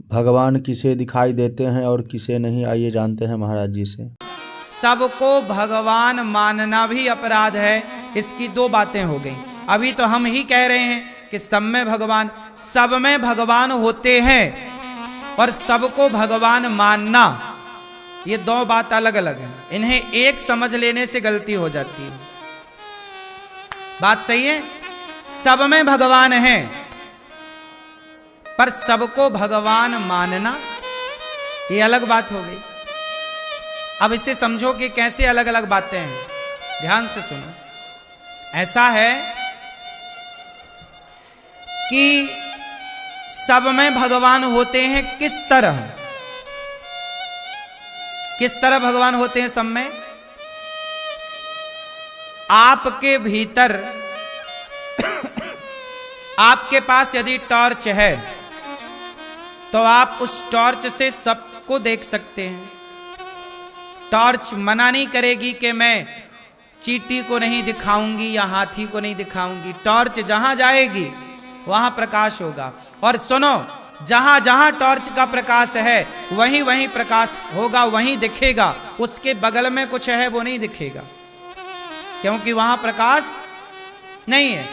भगवान किसे दिखाई देते हैं और किसे नहीं, आइए जानते हैं महाराज जी से। सबको भगवान मानना भी अपराध है। इसकी दो बातें हो गई। अभी तो हम ही कह रहे हैं कि सब में भगवान होते हैं और सबको भगवान मानना, ये दो बात अलग अलग है। इन्हें एक समझ लेने से गलती हो जाती है। बात सही है, सब में भगवान है पर सबको भगवान मानना, ये अलग बात हो गई। अब इसे समझो कि कैसे अलग अलग बातें हैं। ध्यान से सुनो। ऐसा है कि सब में भगवान होते हैं। किस तरह भगवान होते हैं सब में? आपके भीतर आपके पास यदि टॉर्च है तो आप उस टॉर्च से सबको देख सकते हैं। टॉर्च मना नहीं करेगी कि मैं चींटी को नहीं दिखाऊंगी या हाथी को नहीं दिखाऊंगी। टॉर्च जहां जाएगी वहां प्रकाश होगा। और सुनो, जहां जहां टॉर्च का प्रकाश है वहीं वहीं प्रकाश होगा, वहीं दिखेगा। उसके बगल में कुछ है वो नहीं दिखेगा, क्योंकि वहां प्रकाश नहीं है।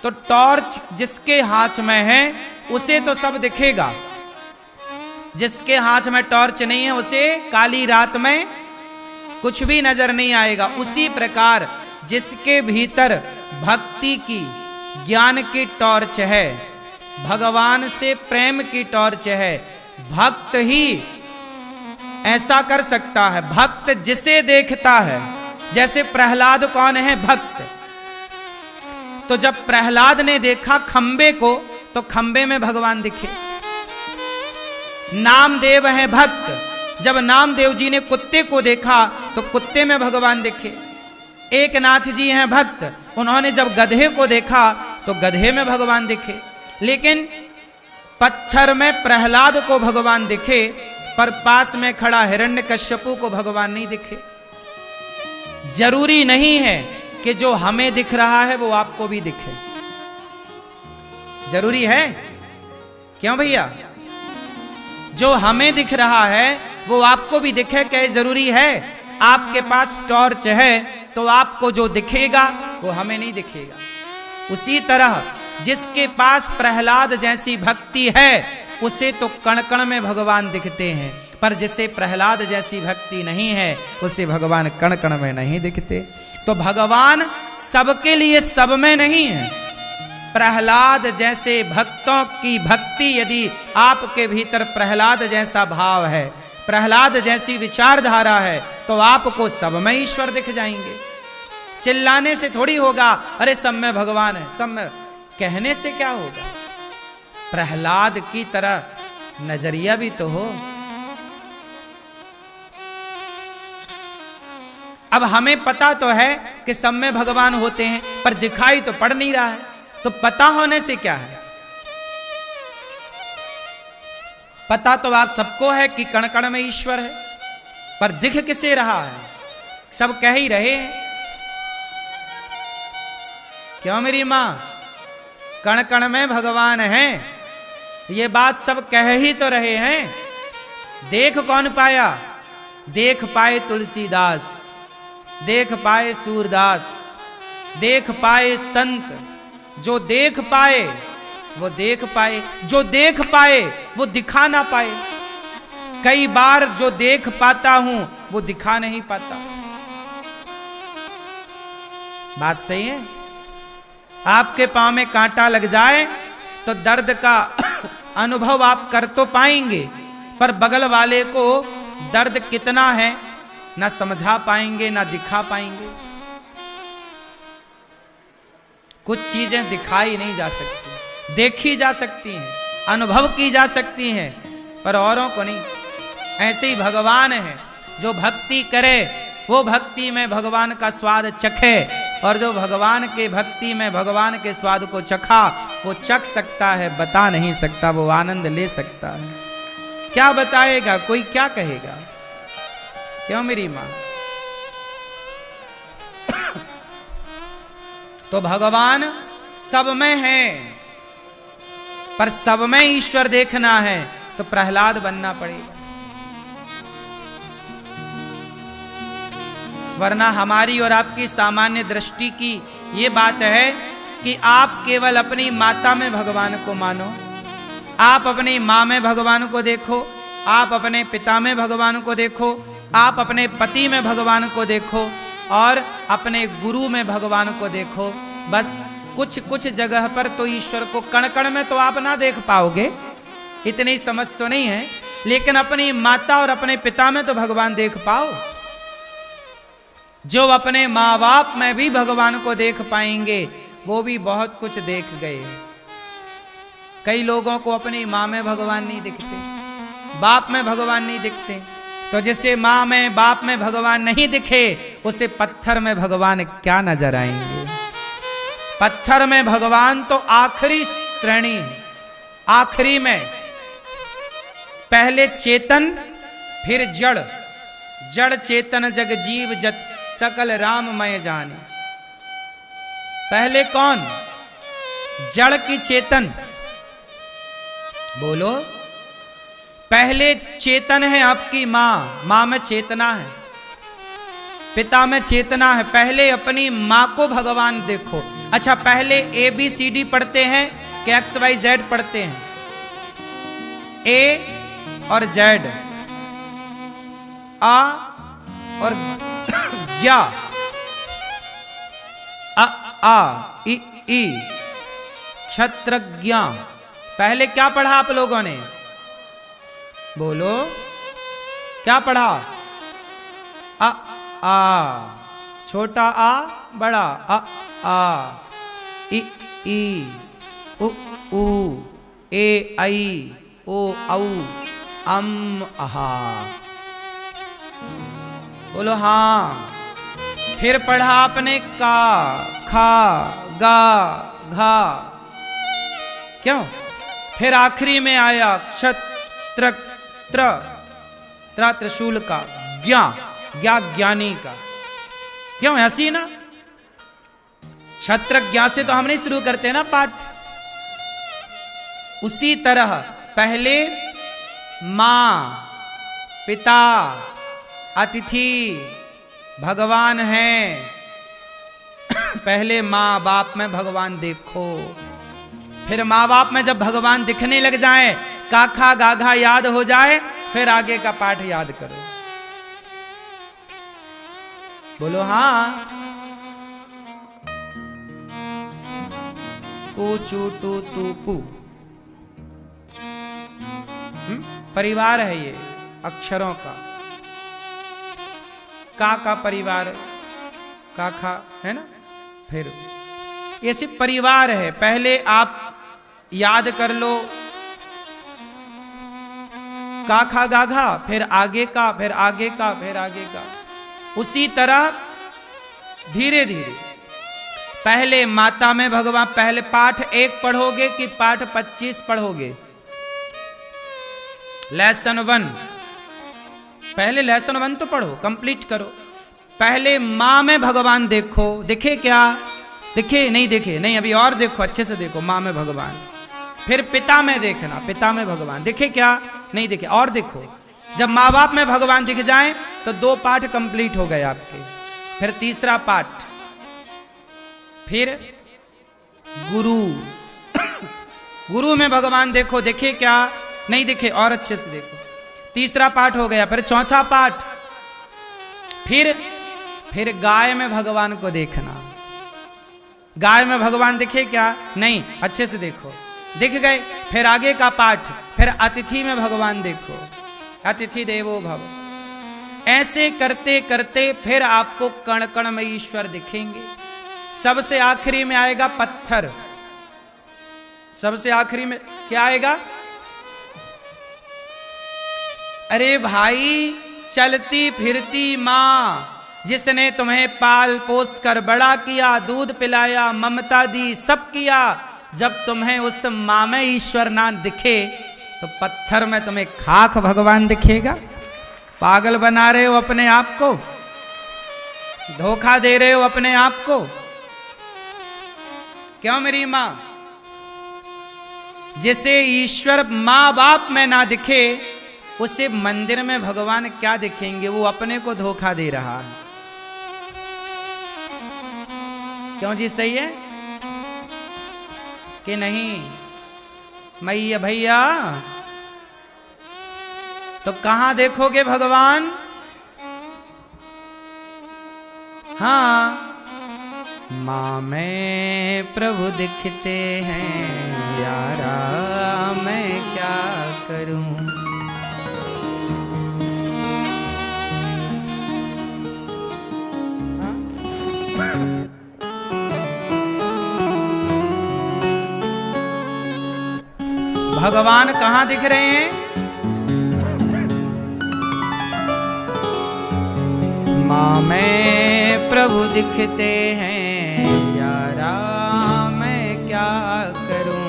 तो टॉर्च जिसके हाथ में है उसे तो सब दिखेगा, जिसके हाथ में टॉर्च नहीं है उसे काली रात में कुछ भी नजर नहीं आएगा। उसी प्रकार जिसके भीतर भक्ति की, ज्ञान की टॉर्च है, भगवान से प्रेम की टॉर्च है, भक्त ही ऐसा कर सकता है। भक्त जिसे देखता है, जैसे प्रहलाद कौन है? भक्त। तो जब प्रहलाद ने देखा खंबे को तो खंबे में भगवान दिखे। नामदेव है भक्त, जब नामदेव जी ने कुत्ते को देखा तो कुत्ते में भगवान दिखे। एकनाथ जी हैं भक्त, उन्होंने जब गधे को देखा तो गधे में भगवान दिखे। लेकिन पत्थर में प्रहलाद को भगवान दिखे पर पास में खड़ा हिरण्यकश्यपु को भगवान नहीं दिखे। जरूरी नहीं है कि जो हमें दिख रहा है वो आपको भी दिखे। जरूरी है? क्यों भैया? जो हमें दिख रहा है वो आपको भी दिखे, क्या जरूरी है? आपके पास टॉर्च है तो आपको जो दिखेगा वो हमें नहीं दिखेगा। उसी तरह जिसके पास प्रहलाद जैसी भक्ति है उसे तो कण कण में भगवान दिखते हैं, पर जिसे प्रहलाद जैसी भक्ति नहीं है उसे भगवान कण कण में नहीं दिखते। तो भगवान सबके लिए सब में नहीं है। प्रहलाद जैसे भक्तों की भक्ति, यदि आपके भीतर प्रहलाद जैसा भाव है, प्रहलाद जैसी विचारधारा है, तो आपको सब में ईश्वर दिख जाएंगे। चिल्लाने से थोड़ी होगा अरे सब में भगवान है, सब में। कहने से क्या होगा? प्रहलाद की तरह नजरिया भी तो हो। अब हमें पता तो है कि सब में भगवान होते हैं, पर दिखाई तो पड़ नहीं रहा है। तो पता होने से क्या है? पता तो आप सबको है कि कण कण में ईश्वर है, पर दिख किसे रहा है? सब कह ही रहे हैं। क्यों मेरी मां? कण कण में भगवान है, ये बात सब कह ही तो रहे हैं। देख कौन पाया? देख पाए तुलसीदास, देख पाए सूरदास, देख पाए संत। जो देख पाए वो देख पाए, जो देख पाए वो दिखा ना पाए। कई बार जो देख पाता हूं वो दिखा नहीं पाता। बात सही है? आपके पांव में कांटा लग जाए तो दर्द का अनुभव आप कर तो पाएंगे, पर बगल वाले को दर्द कितना है ना समझा पाएंगे ना दिखा पाएंगे। कुछ चीजें दिखाई नहीं जा सकती, देखी जा सकती हैं, अनुभव की जा सकती हैं, पर औरों को नहीं। ऐसे ही भगवान है, जो भक्ति करे वो भक्ति में भगवान का स्वाद चखे, और जो भगवान के भक्ति में भगवान के स्वाद को चखा वो चख सकता है, बता नहीं सकता, वो आनंद ले सकता है। क्या बताएगा? कोई क्या कहेगा? क्यों मेरी मां? तो भगवान सब में है, पर सब में ईश्वर देखना है तो प्रहलाद बनना पड़ेगा, वरना हमारी और आपकी सामान्य दृष्टि की ये बात है कि आप केवल अपनी माता में भगवान को मानो, आप अपनी माँ में भगवान को देखो, आप अपने पिता में भगवान को देखो, आप अपने पति में भगवान को देखो और अपने गुरु में भगवान को देखो। बस कुछ कुछ जगह पर तो ईश्वर को कण कण में तो आप ना देख पाओगे, इतनी समझ तो नहीं है, लेकिन अपनी माता और अपने पिता में तो भगवान देख पाओ। जो अपने माँ बाप में भी भगवान को देख पाएंगे वो भी बहुत कुछ देख गए। कई लोगों को अपनी माँ में भगवान नहीं दिखते, बाप में भगवान नहीं दिखते, तो जैसे माँ में बाप में भगवान नहीं दिखे उसे पत्थर में भगवान क्या नजर आएंगे। पत्थर में भगवान तो आखिरी श्रेणी है, आखिरी में पहले चेतन फिर जड़, जड़ चेतन जग जीव जत सकल राममय जाने। पहले कौन? जड़ की चेतन, बोलो। पहले चेतन है आपकी माँ, माँ में चेतना है, पिता में चेतना है। पहले अपनी माँ को भगवान देखो। अच्छा, पहले ABCD पढ़ते हैं कि XYZ पढ़ते हैं? A और Z, आ और ज्ञा, आ इ ई, क्षत्रज्ञ। पहले क्या पढ़ा आप लोगों ने? बोलो, क्या पढ़ा? आ, छोटा आ, बड़ा आ, इ ई, उ ऊ, ए आई, ओ औ, अम आहा। बोलो हाँ। फिर पढ़ा आपने का, खा, गा, घा, क्यों? फिर आखिरी में आया क्षत्र, त्रिशूल का, ज्ञा, ज्ञा ज्ञानी का। क्यों? ऐसी ना, क्षत्र ज्ञा से तो हम नहीं शुरू करते ना पाठ। उसी तरह पहले मां, पिता, अतिथि, भगवान है। पहले माँ बाप में भगवान देखो, फिर माँ बाप में जब भगवान दिखने लग जाए, काखा गाघा याद हो जाए, फिर आगे का पाठ याद करो। बोलो हाँ। कू चू टू तू पू, परिवार है ये अक्षरों का। का परिवार, काखा है ना। फिर ऐसे परिवार है। पहले आप याद कर लो काखा गाघा, फिर आगे का, फिर आगे का, फिर आगे का। उसी तरह धीरे धीरे पहले माता में भगवान, पहले पाठ 1 पढ़ोगे कि पाठ 25 पढ़ोगे? लेसन 1, पहले लेसन 1 तो पढ़ो, कंप्लीट करो। पहले माँ में भगवान देखो, दिखे क्या? दिखे? नहीं दिखे? नहीं, अभी और देखो, अच्छे से देखो। माँ में भगवान। फिर पिता में देखना, पिता में भगवान दिखे क्या? नहीं दिखे, और देखो। जब माँ बाप में भगवान दिख जाए तो 2 पाठ कंप्लीट हो गए आपके। फिर तीसरा पाठ, फिर गुरु, गुरु में भगवान देखो, दिखे क्या? नहीं दिखे, और अच्छे से देखो। तीसरा पाठ हो गया। फिर चौथा पाठ, फिर गाय में भगवान को देखना। गाय में भगवान दिखे क्या? नहीं, अच्छे से देखो, दिख गए। फिर आगे का पाठ, फिर अतिथि में भगवान देखो, अतिथि देवो भव। ऐसे करते करते फिर आपको कण कण में ईश्वर दिखेंगे। सबसे आखिरी में आएगा पत्थर। सबसे आखिरी में क्या आएगा? अरे भाई, चलती फिरती माँ जिसने तुम्हें पाल पोस कर बड़ा किया, दूध पिलाया, ममता दी, सब किया, जब तुम्हें उस माँ में ईश्वर ना दिखे तो पत्थर में तुम्हें खाक भगवान दिखेगा। पागल बना रहे हो अपने आप को, धोखा दे रहे हो अपने आप को। क्यों मेरी माँ? जिसे ईश्वर माँ बाप में ना दिखे, उसे मंदिर में भगवान क्या दिखेंगे? वो अपने को धोखा दे रहा है। क्यों जी, सही है कि नहीं? मैया भैया, तो कहां देखोगे भगवान? हाँ, माँ में प्रभु दिखते हैं यारा, मैं क्या करूं? भगवान कहां दिख रहे हैं? माँ में प्रभु दिखते हैं यारा, मैं क्या करूं?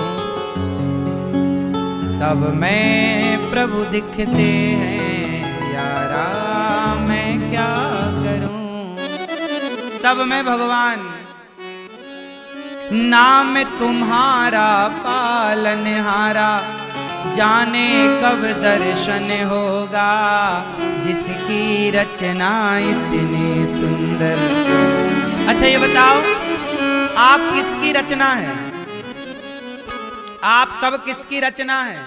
सब में प्रभु दिखते हैं यारा, मैं क्या करूं? सब में भगवान। नाम तुम्हारा पालनहारा, जाने कब दर्शन होगा, जिसकी रचना इतनी सुंदर। अच्छा ये बताओ, आप किसकी रचना है? आप सब किसकी रचना है?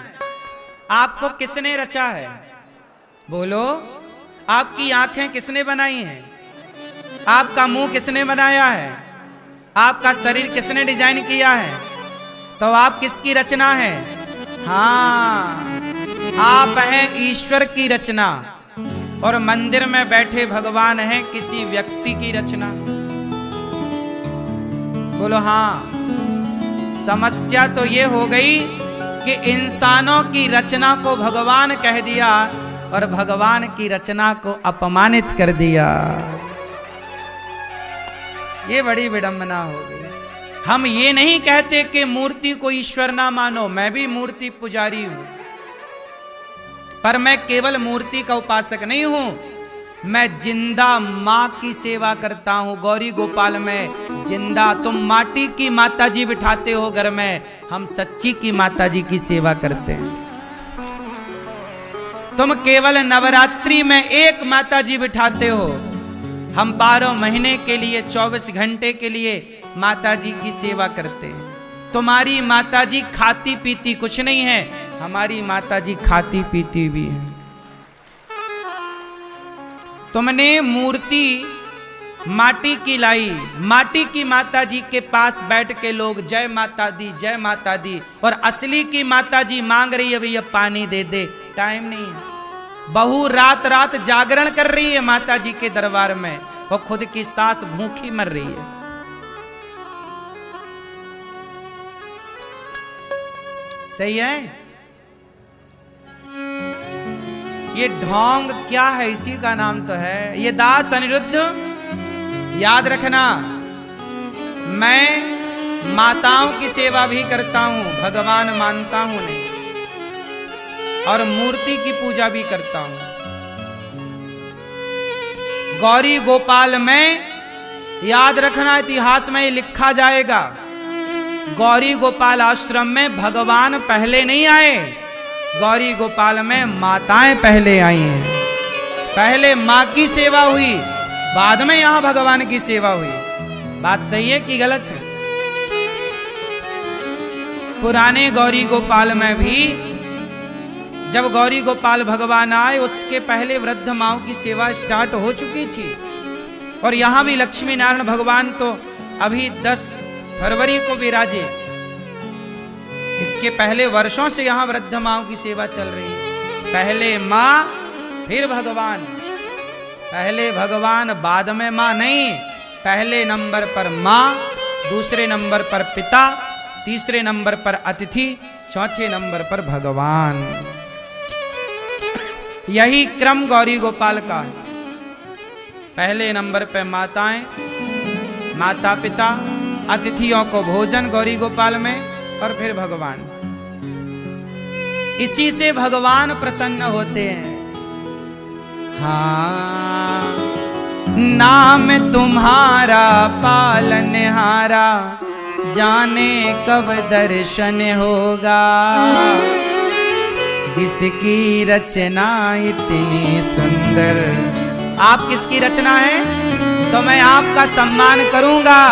आपको किसने रचा है? बोलो। आपकी आंखें किसने बनाई हैं? आपका मुंह किसने बनाया है? आपका शरीर किसने डिजाइन किया है? तो आप किसकी रचना है? हाँ, आप हैं ईश्वर की रचना, और मंदिर में बैठे भगवान हैं किसी व्यक्ति की रचना। बोलो हाँ। समस्या तो ये हो गई कि इंसानों की रचना को भगवान कह दिया और भगवान की रचना को अपमानित कर दिया। ये बड़ी विडंबना हो गई। हम ये नहीं कहते कि मूर्ति को ईश्वर ना मानो, मैं भी मूर्ति पुजारी हूं, पर मैं केवल मूर्ति का उपासक नहीं हूं, मैं जिंदा माँ की सेवा करता हूं। गौरी गोपाल में जिंदा, तुम माटी की माताजी बिठाते हो घर में, हम सच्ची की माताजी की सेवा करते हैं। तुम केवल नवरात्रि में एक माताजी बिठाते हो, हम 12 महीने के लिए 24 घंटे के लिए माताजी की सेवा करते हैं। तुम्हारी माताजी खाती पीती कुछ नहीं है, हमारी माताजी खाती पीती भी है। तुमने मूर्ति माटी की लाई, माटी की माताजी के पास बैठ के लोग जय माता दी जय माता दी, और असली की माताजी मांग रही है भैया पानी दे दे, टाइम नहीं है। बहू रात रात जागरण कर रही है माताजी के दरबार में, और खुद की सास भूखी मर रही है। सही है? ये ढोंग क्या है? इसी का नाम तो है ये दास अनिरुद्ध। याद रखना, मैं माताओं की सेवा भी करता हूं, भगवान मानता हूं नहीं, और मूर्ति की पूजा भी करता हूं। गौरी गोपाल में याद रखना, इतिहास में लिखा जाएगा, गौरी गोपाल आश्रम में भगवान पहले नहीं आए, गौरी गोपाल में माताएं पहले आई हैं। पहले माँ की सेवा हुई, बाद में यहां भगवान की सेवा हुई। बात सही है कि गलत है? पुराने गौरी गोपाल में भी जब गौरी गोपाल भगवान आए, उसके पहले वृद्ध माओं की सेवा स्टार्ट हो चुकी थी। और यहां भी लक्ष्मी नारायण भगवान तो अभी 10 फरवरी को विराजे, इसके पहले वर्षों से यहां वृद्ध माओं की सेवा चल रही है। पहले मां फिर भगवान, पहले भगवान बाद में मां नहीं, पहले नंबर पर मां, दूसरे नंबर पर पिता, तीसरे नंबर पर अतिथि, चौथे नंबर पर भगवान। यही क्रम गौरी गोपाल का है। पहले नंबर पर माताएं, माता पिता, अतिथियों को भोजन गौरी गोपाल में, और फिर भगवान। इसी से भगवान प्रसन्न होते हैं। हाँ, नाम तुम्हारा पालनहारा, जाने कब दर्शन होगा, जिसकी रचना इतनी सुंदर। आप किसकी रचना है? तो मैं आपका सम्मान करूंगा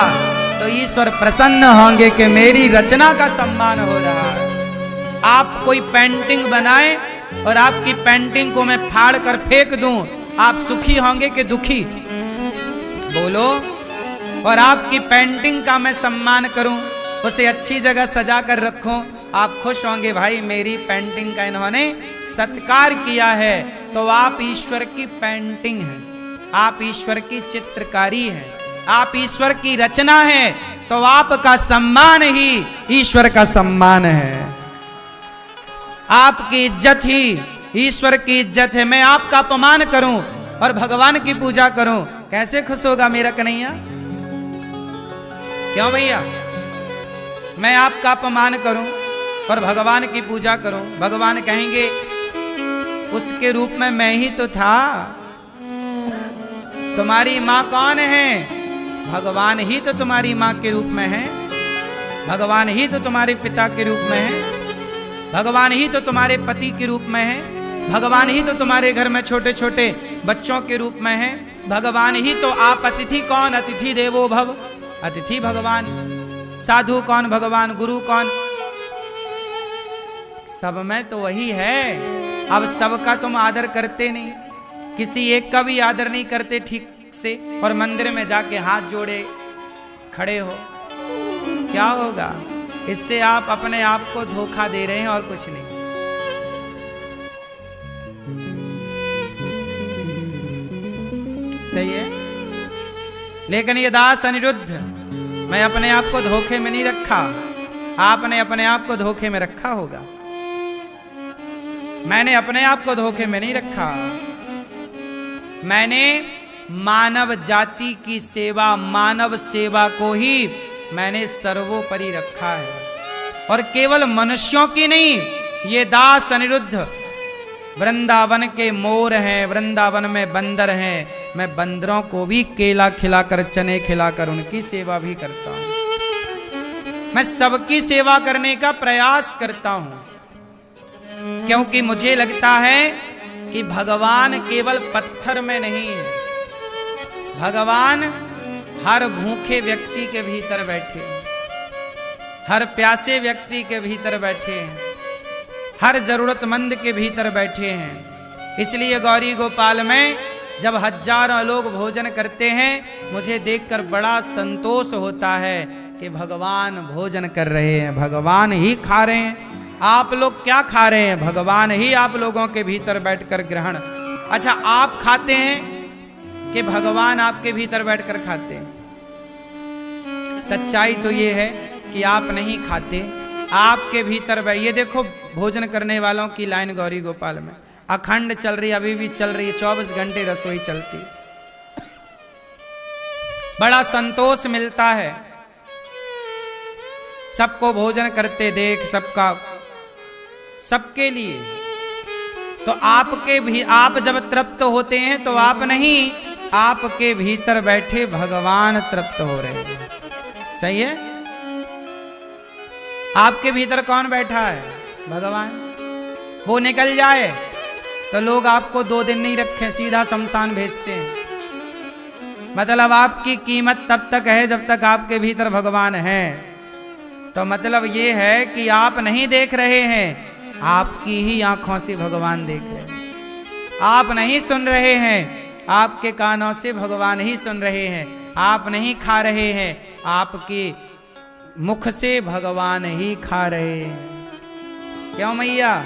तो ईश्वर प्रसन्न होंगे कि मेरी रचना का सम्मान हो रहा है। आप कोई पेंटिंग बनाए और आपकी पेंटिंग को मैं फाड़ कर फेंक दूं, आप सुखी होंगे कि दुखी? बोलो। और आपकी पेंटिंग का मैं सम्मान करूं, उसे अच्छी जगह सजा कर रखूं, आप खुश होंगे, भाई मेरी पेंटिंग का इन्होंने सत्कार किया है। तो आप ईश्वर की पेंटिंग हैं, आप ईश्वर की चित्रकारी हैं, आप ईश्वर की रचना है, तो आपका सम्मान ही ईश्वर का सम्मान है। आपकी इज्जत ही ईश्वर की इज्जत है। मैं आपका अपमान करूं और भगवान की पूजा करूं, कैसे खुश होगा मेरा कन्हैया? क्यों भैया? मैं आपका अपमान करूं और भगवान की पूजा करूं, भगवान कहेंगे उसके रूप में मैं ही तो था। तुम्हारी मां कौन है? भगवान ही तो तुम्हारी मां के रूप में है, भगवान ही तो तुम्हारे पिता के रूप में है, भगवान ही तो तुम्हारे पति के रूप में है, भगवान ही तो तुम्हारे घर में छोटे छोटे बच्चों के रूप में है, भगवान ही तो। आप अतिथि कौन? अतिथि देवो भव, अतिथि भगवान। साधु कौन? भगवान। गुरु कौन? सब में तो वही है। अब सबका तुम आदर करते नहीं, किसी एक का भी आदर नहीं करते ठीक से, और मंदिर में जाके हाथ जोड़े खड़े हो, क्या होगा? इससे आप अपने आप को धोखा दे रहे हैं और कुछ नहीं। सही है। लेकिन ये दास अनिरुद्ध, मैं अपने आप को धोखे में नहीं रखा, आपने अपने आप को धोखे में रखा होगा। मैंने अपने आप को धोखे में नहीं रखा, मैंने मानव जाति की सेवा, मानव सेवा को ही मैंने सर्वोपरि रखा है। और केवल मनुष्यों की नहीं, ये दास अनिरुद्ध वृंदावन के मोर हैं, वृंदावन में बंदर हैं, मैं बंदरों को भी केला खिलाकर, चने खिलाकर उनकी सेवा भी करता हूं। मैं सबकी सेवा करने का प्रयास करता हूं, क्योंकि मुझे लगता है कि भगवान केवल पत्थर में नहीं है, भगवान हर भूखे व्यक्ति के भीतर बैठे हैं, हर प्यासे व्यक्ति के भीतर बैठे हैं, हर जरूरतमंद के भीतर बैठे हैं। इसलिए गौरी गोपाल में जब हजारों लोग भोजन करते हैं, मुझे देखकर बड़ा संतोष होता है कि भगवान भोजन कर रहे हैं, भगवान ही खा रहे हैं। आप लोग क्या खा रहे हैं? भगवान ही आप लोगों के भीतर बैठकर ग्रहण। अच्छा, आप खाते हैं कि भगवान आपके भीतर बैठकर खाते हैं? सच्चाई तो ये है कि आप नहीं खाते, आपके भीतर ये देखो भोजन करने वालों की लाइन गौरी गोपाल में अखंड चल रही, अभी भी चल रही है, 24 घंटे रसोई चलती। बड़ा संतोष मिलता है सबको भोजन करते देख, सबका सबके लिए। तो आपके भी, आप जब तृप्त होते हैं तो आप नहीं, आपके भीतर बैठे भगवान तृप्त हो रहे हैं। सही है। आपके भीतर कौन बैठा है? भगवान। वो निकल जाए तो लोग आपको 2 दिन नहीं रखें, सीधा शमशान भेजते हैं। मतलब आपकी कीमत तब तक है जब तक आपके भीतर भगवान है। तो मतलब ये है कि आप नहीं देख रहे हैं, आपकी ही आंखों से भगवान देख रहे हैं। आप नहीं सुन रहे हैं, आपके कानों से भगवान ही सुन रहे हैं। आप नहीं खा रहे हैं, आपके मुख से भगवान ही खा रहे हैं। क्यों मैया?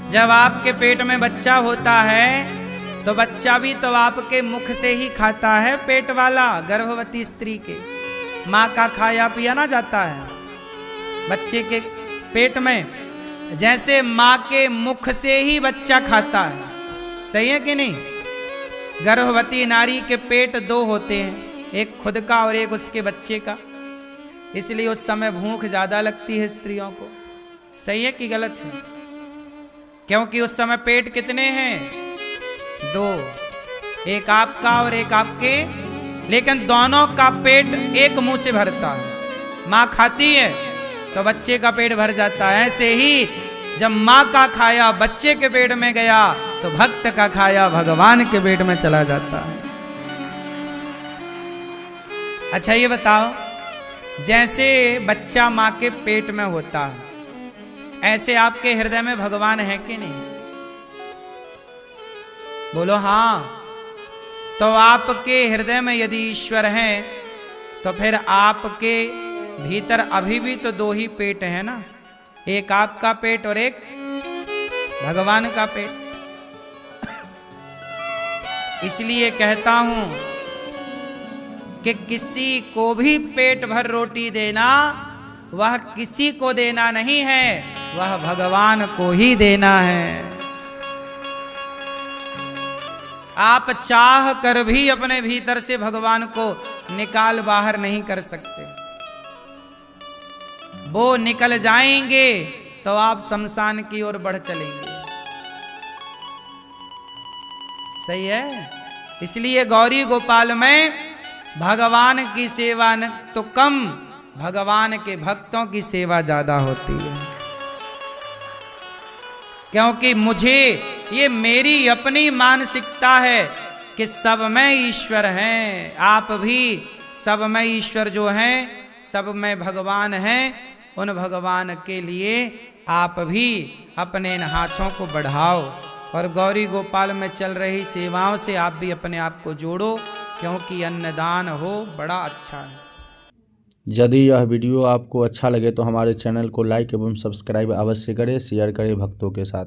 जब आपके पेट में बच्चा होता है तो बच्चा भी तो आपके मुख से ही खाता है। पेट वाला गर्भवती स्त्री के माँ का खाया पिया ना जाता है बच्चे के पेट में, जैसे माँ के मुख से ही बच्चा खाता है। सही है कि नहीं? गर्भवती नारी के पेट 2 होते हैं, एक खुद का और एक उसके बच्चे का, इसलिए उस समय भूख ज्यादा लगती है स्त्रियों को। सही है कि गलत है? क्योंकि उस समय पेट कितने हैं? 2, एक आपका और एक आपके लेकिन दोनों का पेट एक मुंह से भरता है। माँ खाती है तो बच्चे का पेट भर जाता है। ऐसे ही जब माँ का खाया बच्चे के पेट में गया तो भक्त का खाया भगवान के पेट में चला जाता है। अच्छा ये बताओ, जैसे बच्चा माँ के पेट में होता है, ऐसे आपके हृदय में भगवान है कि नहीं? बोलो हाँ। तो आपके हृदय में यदि ईश्वर है तो फिर आपके भीतर अभी भी तो दो ही पेट है ना, एक आपका पेट और एक भगवान का पेट। इसलिए कहता हूं कि किसी को भी पेट भर रोटी देना वह किसी को देना नहीं है, वह भगवान को ही देना है। आप चाह कर भी अपने भीतर से भगवान को निकाल बाहर नहीं कर सकते। वो निकल जाएंगे तो आप शमशान की ओर बढ़ चलेंगे। सही है। इसलिए गौरी गोपाल में भगवान की सेवा तो कम, भगवान के भक्तों की सेवा ज्यादा होती है। क्योंकि मुझे ये मेरी अपनी मानसिकता है कि सब में ईश्वर हैं। आप भी सब में ईश्वर जो हैं, सब में भगवान हैं। उन भगवान के लिए आप भी अपने इन हाथों को बढ़ाओ और गौरी गोपाल में चल रही सेवाओं से आप भी अपने आप को जोड़ो, क्योंकि अन्नदान हो बड़ा अच्छा है। यदि यह वीडियो आपको अच्छा लगे तो हमारे चैनल को लाइक एवं सब्सक्राइब अवश्य करें, शेयर करें भक्तों के साथ।